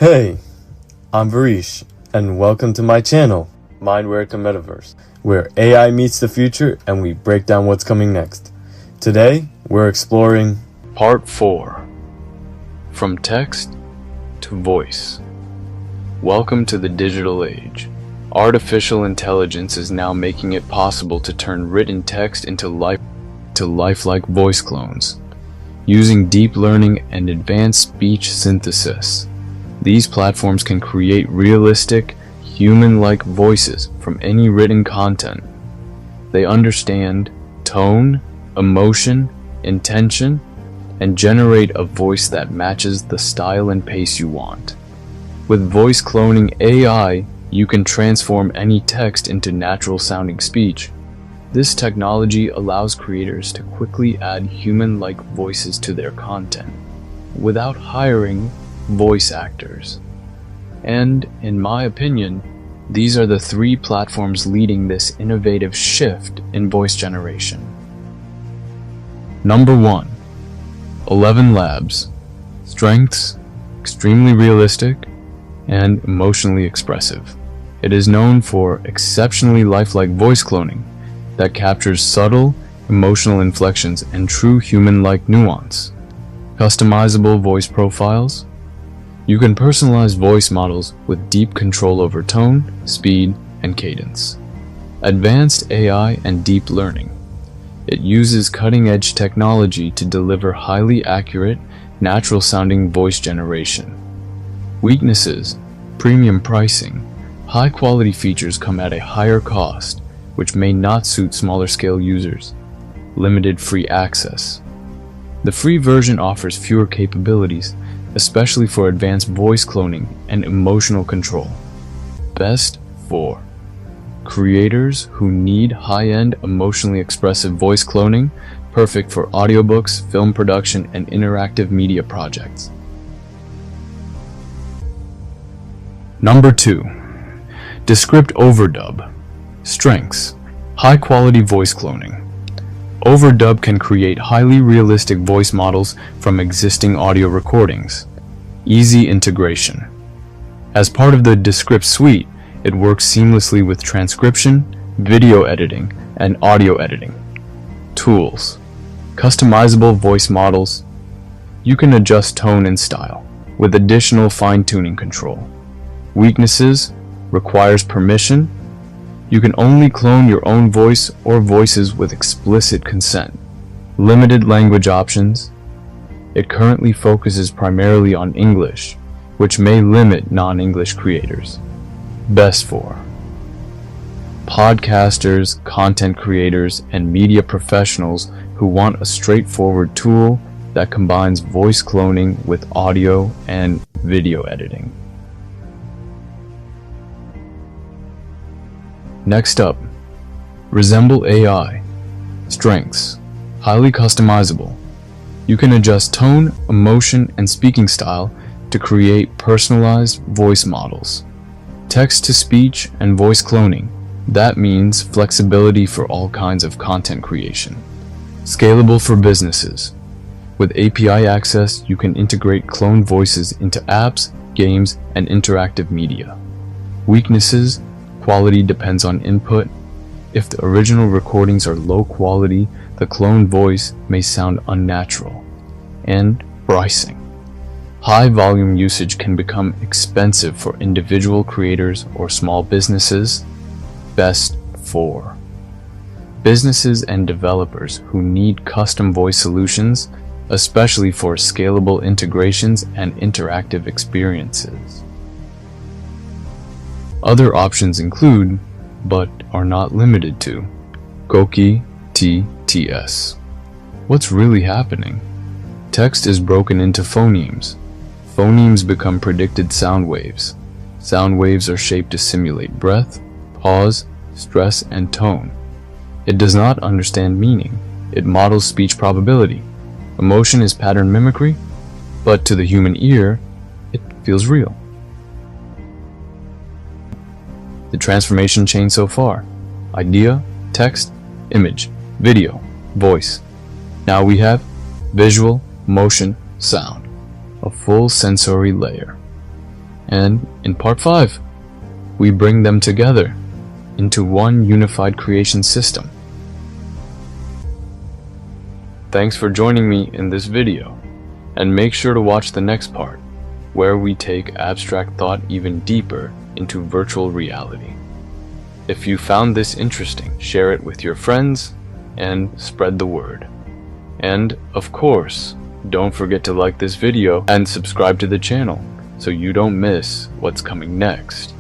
Hey, I'm Varish, and welcome to my channel, Mindwork and Metaverse, where AI meets the future and we break down what's coming next. Today, we're exploring Part 4. From Text to Voice. Welcome to the digital age. Artificial intelligence is now making it possible to turn written text into lifelike voice clones. Using deep learning and advanced speech synthesis, these platforms can create realistic, human-like voices from any written content. They understand tone, emotion, intention, and generate a voice that matches the style and pace you want. With voice cloning AI, you can transform any text into natural-sounding speech. This technology allows creators to quickly add human-like voices to their content, without hiring voice actors. And, in my opinion, these are the three platforms leading this innovative shift in voice generation. Number 1. 11 Labs. Strengths: extremely realistic and emotionally expressive. It is known for exceptionally lifelike voice cloning that captures subtle, emotional inflections and true human-like nuance. Customizable voice profiles. You can personalize voice models with deep control over tone, speed, and cadence. Advanced AI and deep learning. It uses cutting-edge technology to deliver highly accurate, natural-sounding voice generation. Weaknesses: premium pricing. High-quality features come at a higher cost, which may not suit smaller-scale users. Limited free access. The free version offers fewer capabilities, especially for advanced voice cloning and emotional control. Best for creators who need high-end, emotionally expressive voice cloning, perfect for audiobooks, film production, and interactive media projects. Number 2. Descript Overdub. Strengths: high-quality voice cloning. Overdub can create highly realistic voice models from existing audio recordings. Easy integration. As part of the Descript suite, it works seamlessly with transcription, video editing, and audio editing. Tools: customizable voice models. You can adjust tone and style, with additional fine-tuning control. Weaknesses: requires permission. You can only clone your own voice or voices with explicit consent. Limited language options. It currently focuses primarily on English, which may limit non-English creators. Best for podcasters, content creators, and media professionals who want a straightforward tool that combines voice cloning with audio and video editing. Next up, Resemble AI. Strengths: highly customizable. You can adjust tone, emotion, and speaking style to create personalized voice models. Text-to-speech and voice cloning. That means flexibility for all kinds of content creation. Scalable for businesses. With API access, you can integrate cloned voices into apps, games, and interactive media. Weaknesses: quality depends on input. If the original recordings are low quality, the cloned voice may sound unnatural. And pricing. High volume usage can become expensive for individual creators or small businesses. Best for businesses and developers who need custom voice solutions, especially for scalable integrations and interactive experiences. Other options include, but are not limited to, Goki TTS. What's really happening? Text is broken into phonemes. Phonemes become predicted sound waves. Sound waves are shaped to simulate breath, pause, stress, and tone. It does not understand meaning. It models speech probability. Emotion is pattern mimicry, but to the human ear, it feels real. The transformation chain so far: idea, text, image, video, voice. Now we have visual, motion, sound, a full sensory layer. And in part 5, we bring them together into one unified creation system. Thanks for joining me in this video, and make sure to watch the next part, where we take abstract thought even deeper into virtual reality. If you found this interesting, share it with your friends and spread the word. And of course, don't forget to like this video and subscribe to the channel so you don't miss what's coming next.